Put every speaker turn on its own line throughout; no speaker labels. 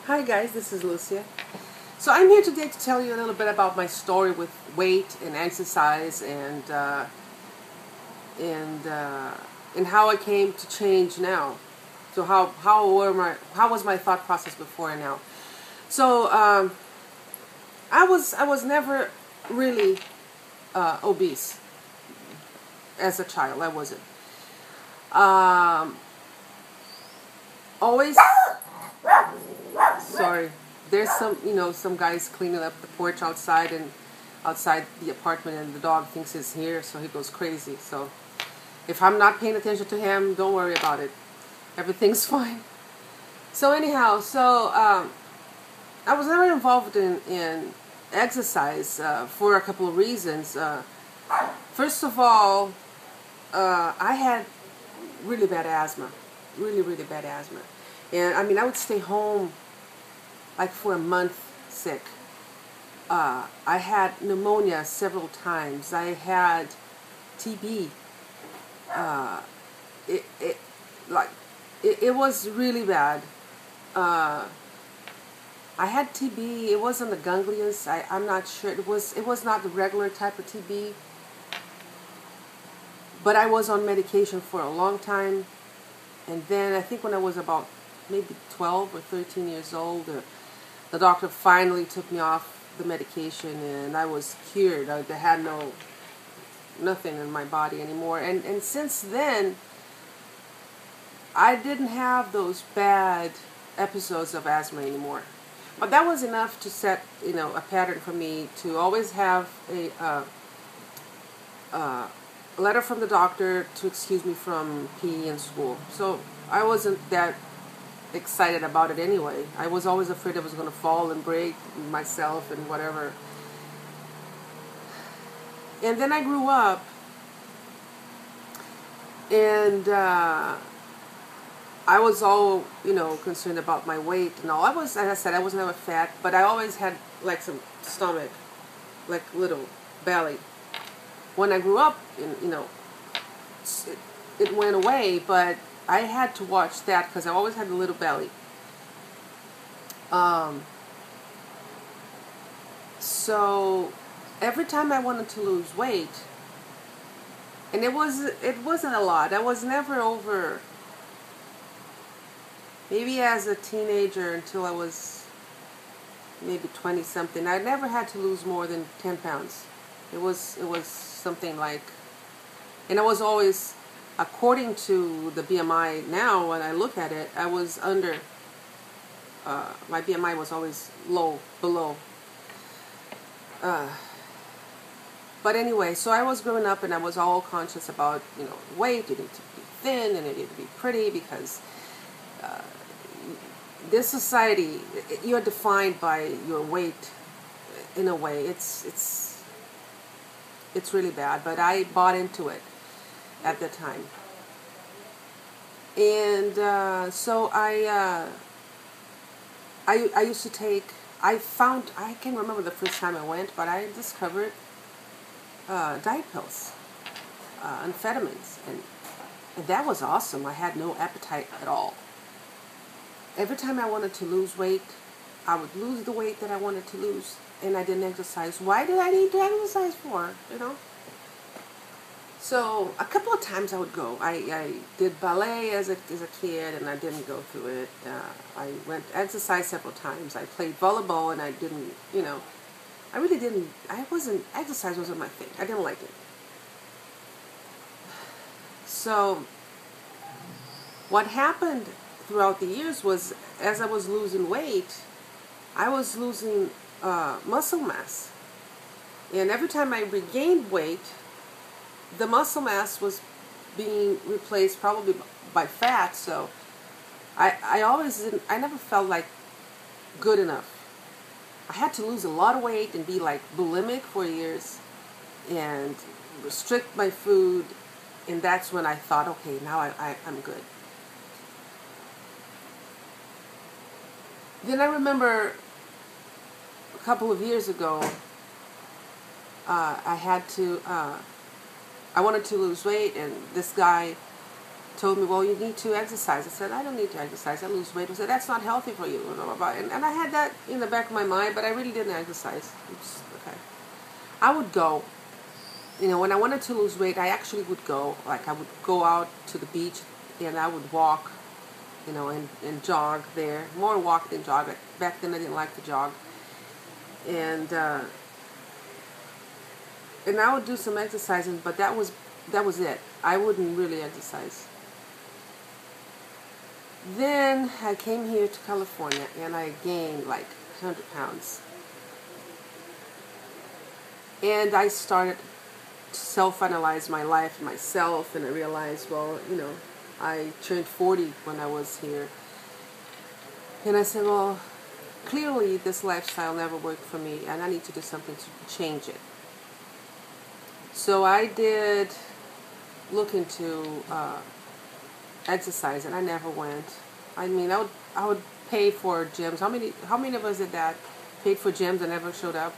Hi guys, this is Lucia. So I'm here today to tell you a little bit about my story with weight and exercise and how I came to change now. So how was my thought process before and now? So I was never really obese as a child. I wasn't. Always sorry. There's some guys cleaning up the porch outside and outside the apartment, and the dog thinks he's here, so he goes crazy. So if I'm not paying attention to him, don't worry about it. Everything's fine. So anyhow, I was never involved in exercise for a couple of reasons. First of all, I had really bad asthma, really bad asthma, and I mean I would stay home like for a month sick. I had pneumonia several times. I had TB. Uh, it, it like it was really bad. I had TB. It wasn't the ganglions. I'm not sure. It was not the regular type of TB. But I was on medication for a long time. And then I think when I was about maybe 12 or 13 years old, the doctor finally took me off the medication, and I was cured. I had nothing in my body anymore. And since then, I didn't have those bad episodes of asthma anymore. But that was enough to set, a pattern for me to always have a letter from the doctor to excuse me from PE in school. So I wasn't that excited about it anyway. I was always afraid I was going to fall and break myself and whatever. And then I grew up, and I was all, concerned about my weight and all. As I said, I was never fat, but I always had like some stomach, like little belly. When I grew up, it went away, but I had to watch that because I always had a little belly. So every time I wanted to lose weight, and it wasn't a lot. I was never over. Maybe as a teenager until I was maybe 20 something, I never had to lose more than 10 pounds. It was something like, and I was always, according to the BMI now, when I look at it, I was under, my BMI was always below. But anyway, so I was growing up and I was all conscious about, weight. You need to be thin and you need to be pretty because this society, you're defined by your weight in a way. It's really bad, but I bought into it at the time. And so I used to take, I can't remember the first time I went, but I discovered diet pills, amphetamines, and that was awesome. I had no appetite at all. Every time I wanted to lose weight, I would lose the weight that I wanted to lose, and I didn't exercise. Why did I need to exercise for, So a couple of times I would go. I did ballet as a kid, and I didn't go through it. I went exercise several times. I played volleyball, and I didn't, I really didn't, exercise wasn't my thing. I didn't like it. So what happened throughout the years was, as I was losing weight, I was losing muscle mass. And every time I regained weight, the muscle mass was being replaced probably by fat. So I never felt like good enough. I had to lose a lot of weight and be like bulimic for years and restrict my food. And that's when I thought, okay, now I'm good. Then I remember a couple of years ago, I wanted to lose weight, and this guy told me, well, you need to exercise. I said, I don't need to exercise. I lose weight. I said, that's not healthy for you. Blah, blah, blah. And I had that in the back of my mind, but I really didn't exercise. Oops, okay. I would go. When I wanted to lose weight, I actually would go. Like, I would go out to the beach and I would walk, and jog there. More walk than jog. Back then I didn't like to jog. And I would do some exercising, but that was it. I wouldn't really exercise. Then I came here to California and I gained like 100 pounds. And I started to self-analyze my life and myself, and I realized, well, I turned 40 when I was here. And I said, well, clearly this lifestyle never worked for me and I need to do something to change it. So I did look into exercise, and I never went. I mean, I would pay for gyms. How many of us did that? Paid for gyms and never showed up.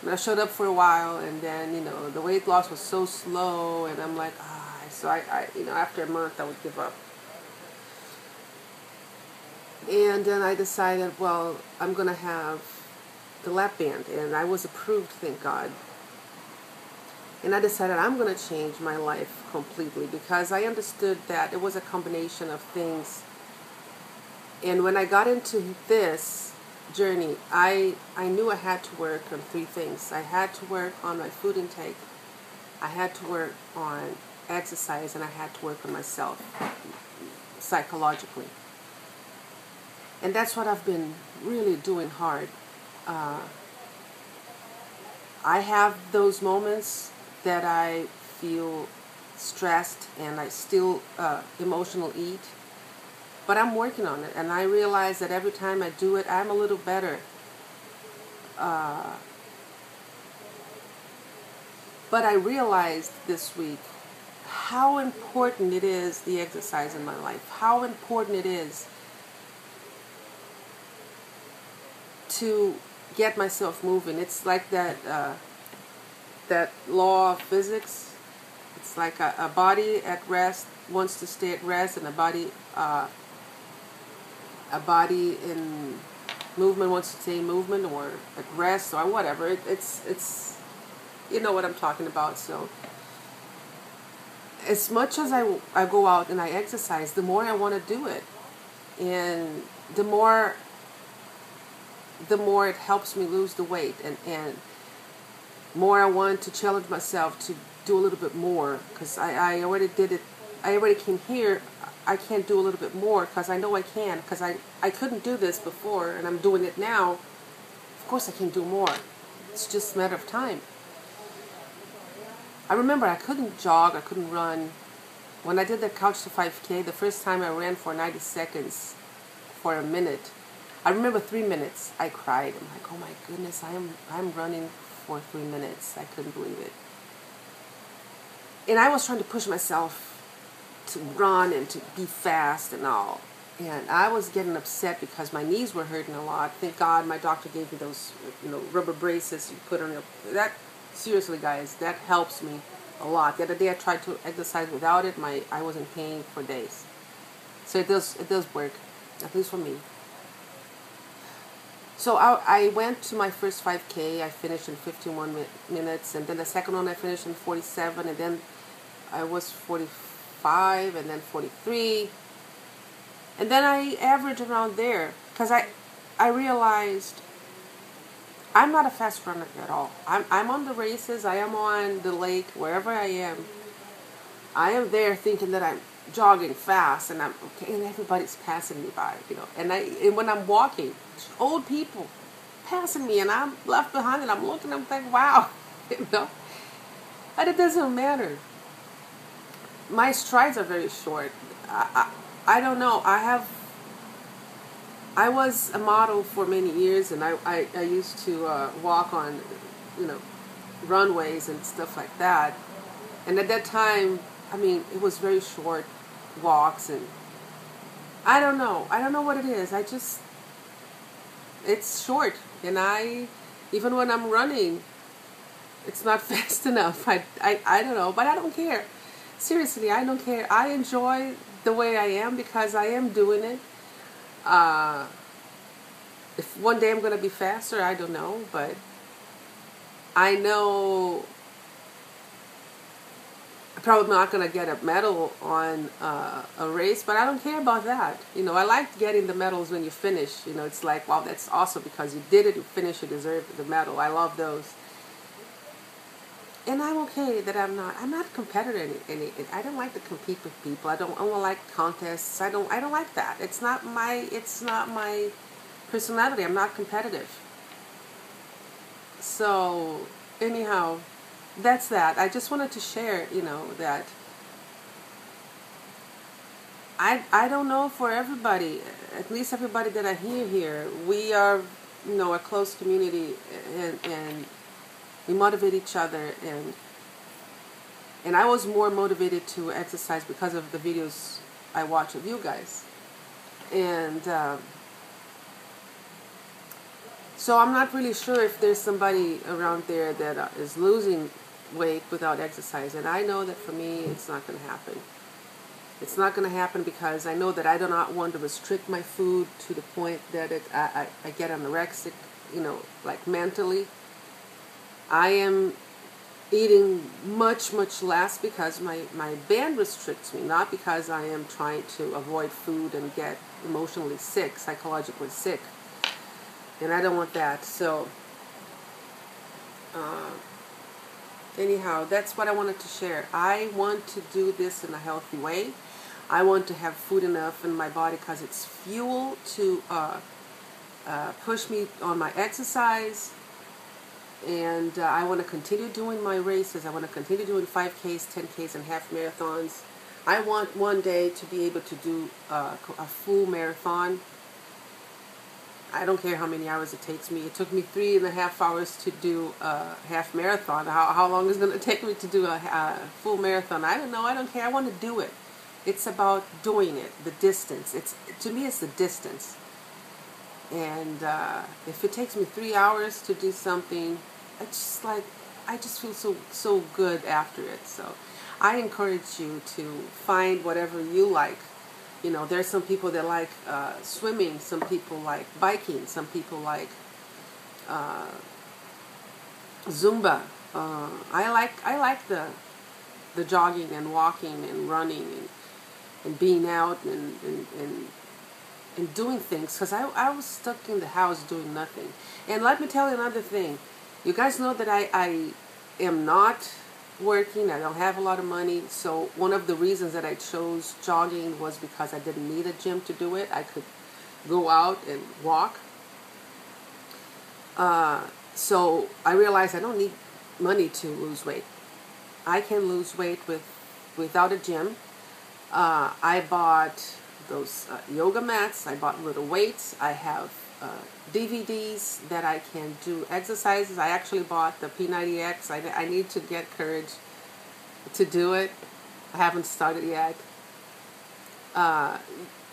And I showed up for a while, and then the weight loss was so slow, and I'm like, So I after a month I would give up. And then I decided, well, I'm gonna have the lap band, and I was approved, thank God. And I decided I'm going to change my life completely, because I understood that it was a combination of things. And when I got into this journey, I knew I had to work on three things. I had to work on my food intake, I had to work on exercise, and I had to work on myself psychologically. And that's what I've been really doing hard. I have those moments that I feel stressed and I still emotional eat, but I'm working on it, and I realize that every time I do it, I'm a little better. But I realized this week how important it is, the exercise in my life, how important it is to get myself moving. It's like that law of physics. It's like a body at rest wants to stay at rest, and a body in movement wants to stay in movement, or at rest, or whatever. It's you know what I'm talking about. So as much as I go out and I exercise, the more I want to do it, and the more it helps me lose the weight, and more I want to challenge myself to do a little bit more, because I already did it. I already came here. I can't do a little bit more because I know I can, because I couldn't do this before, and I'm doing it now. Of course I can do more. It's just a matter of time. I remember I couldn't jog, I couldn't run. When I did the Couch to 5K, the first time I ran for 90 seconds for a minute, I remember 3 minutes. I cried. I'm like, oh my goodness, I'm running for 3 minutes. I couldn't believe it. And I was trying to push myself to run and to be fast and all. And I was getting upset because my knees were hurting a lot. Thank God my doctor gave me those, rubber braces you put on your... That, seriously, guys, that helps me a lot. The other day I tried to exercise without it. I was in pain for days. So it does work, at least for me. So I went to my first 5K. I finished in 51 minutes, and then the second one I finished in 47, and then I was 45, and then 43, and then I averaged around there, because I realized I'm not a fast runner at all. I'm on the races. I am on the lake, wherever I am. I am there thinking that I'm jogging fast, and I'm okay, and everybody's passing me by, And when I'm walking, old people passing me, and I'm left behind, and I'm looking, I'm like, wow, But it doesn't matter. My strides are very short. I don't know. I was a model for many years, and I used to walk on, runways and stuff like that. And at that time, it was very short walks, and I don't know. I don't know what it is. It's short, and even when I'm running, it's not fast enough. I don't know, but I don't care. Seriously, I don't care. I enjoy the way I am because I am doing it. Uh, if one day I'm going to be faster, I don't know. But I know I'm probably not going to get a medal on a race, but I don't care about that. I like getting the medals when you finish. It's like, wow, that's awesome because you did it, you finished, you deserve the medal. I love those. And I'm okay that I'm not a competitor I don't like to compete with people. I don't like contests. I don't like that. It's not my personality. I'm not competitive. So anyhow, that's that. I just wanted to share, that I don't know for everybody, at least everybody that I hear here, we are, a close community, and we motivate each other, and I was more motivated to exercise because of the videos I watch of you guys. And so I'm not really sure if there's somebody around there that is losing weight without exercise. And I know that for me, it's not going to happen. It's not going to happen because I know that I do not want to restrict my food to the point that I get anorexic, like mentally. I am eating much, much less because my band restricts me, not because I am trying to avoid food and get emotionally sick, psychologically sick. And I don't want that. So, anyhow, that's what I wanted to share. I want to do this in a healthy way. I want to have food enough in my body because it's fuel to push me on my exercise. And I want to continue doing my races. I want to continue doing 5Ks, 10Ks, and half marathons. I want one day to be able to do a full marathon. I don't care how many hours it takes me. It took me 3.5 hours to do a half marathon. How long is it going to take me to do a full marathon? I don't know. I don't care. I want to do it. It's about doing it, the distance. To me, it's the distance. And if it takes me 3 hours to do something, I just feel so good after it. So I encourage you to find whatever you like. There's some people that like swimming, some people like biking, some people like Zumba. I like the jogging and walking and running and being out and doing things, because I was stuck in the house doing nothing. And let me tell you another thing. You guys know that I am not working. I don't have a lot of money. So one of the reasons that I chose jogging was because I didn't need a gym to do it. I could go out and walk. So I realized I don't need money to lose weight. I can lose weight without a gym. I bought those yoga mats. I bought little weights. I have DVDs that I can do exercises. I actually bought the P90X. I need to get courage to do it. I haven't started yet.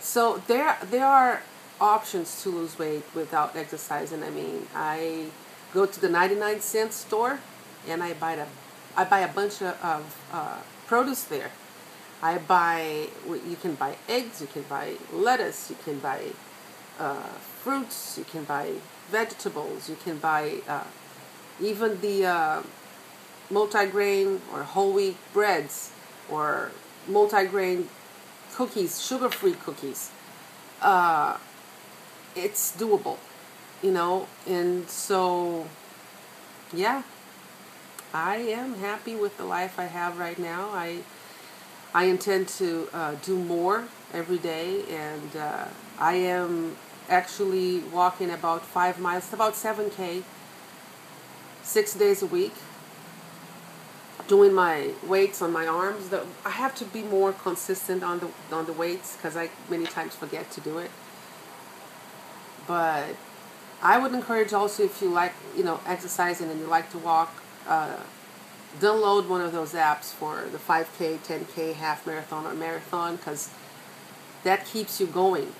So there are options to lose weight without exercising. I mean, I go to the 99-cent store and I buy a bunch of produce there. You can buy eggs, you can buy lettuce, you can buy fruits, you can buy vegetables, you can buy even the multigrain or whole wheat breads or multigrain cookies, sugar-free cookies. It's doable, and so, yeah, I am happy with the life I have right now. I intend to do more every day, and I am actually walking about 5 miles, about 7K, 6 days a week, doing my weights on my arms. I have to be more consistent on the weights because I many times forget to do it. But I would encourage also, if you like, exercising and you like to walk, download one of those apps for the 5K, 10K, half marathon, or marathon, because that keeps you going.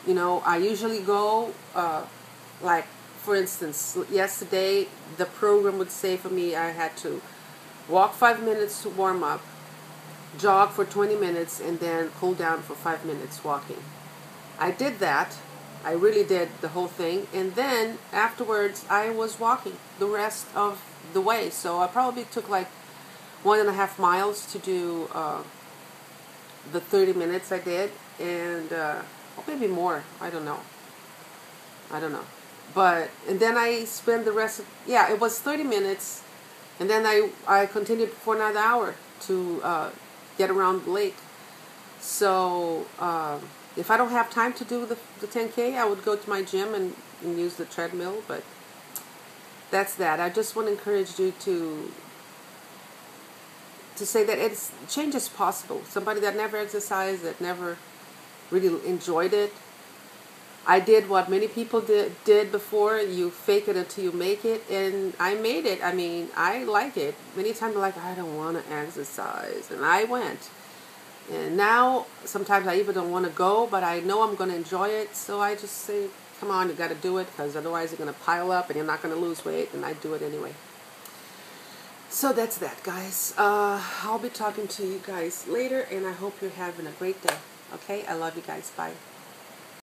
I usually go, like, for instance, yesterday, the program would say for me I had to walk 5 minutes to warm up, jog for 20 minutes, and then cool down for 5 minutes walking. I did that. I really did the whole thing. And then afterwards, I was walking the rest of the way. So I probably took like 1.5 miles to do the 30 minutes I did. And or maybe more. I don't know. But, and then I spent the rest of, yeah, it was 30 minutes. And then I continued for another hour to get around the lake. So if I don't have time to do the 10K, I would go to my gym and use the treadmill. But that's that. I just want to encourage you to say that change is possible. Somebody that never exercised, that never really enjoyed it. I did what many people did before. You fake it until you make it, and I made it. I mean, I like it. Many times I'm like, I don't want to exercise, and I went. And now, sometimes I even don't want to go, but I know I'm going to enjoy it, so I just say, come on, you got to do it, because otherwise you're going to pile up, and you're not going to lose weight, and I do it anyway. So that's that, guys. I'll be talking to you guys later, and I hope you're having a great day. Okay? I love you guys. Bye.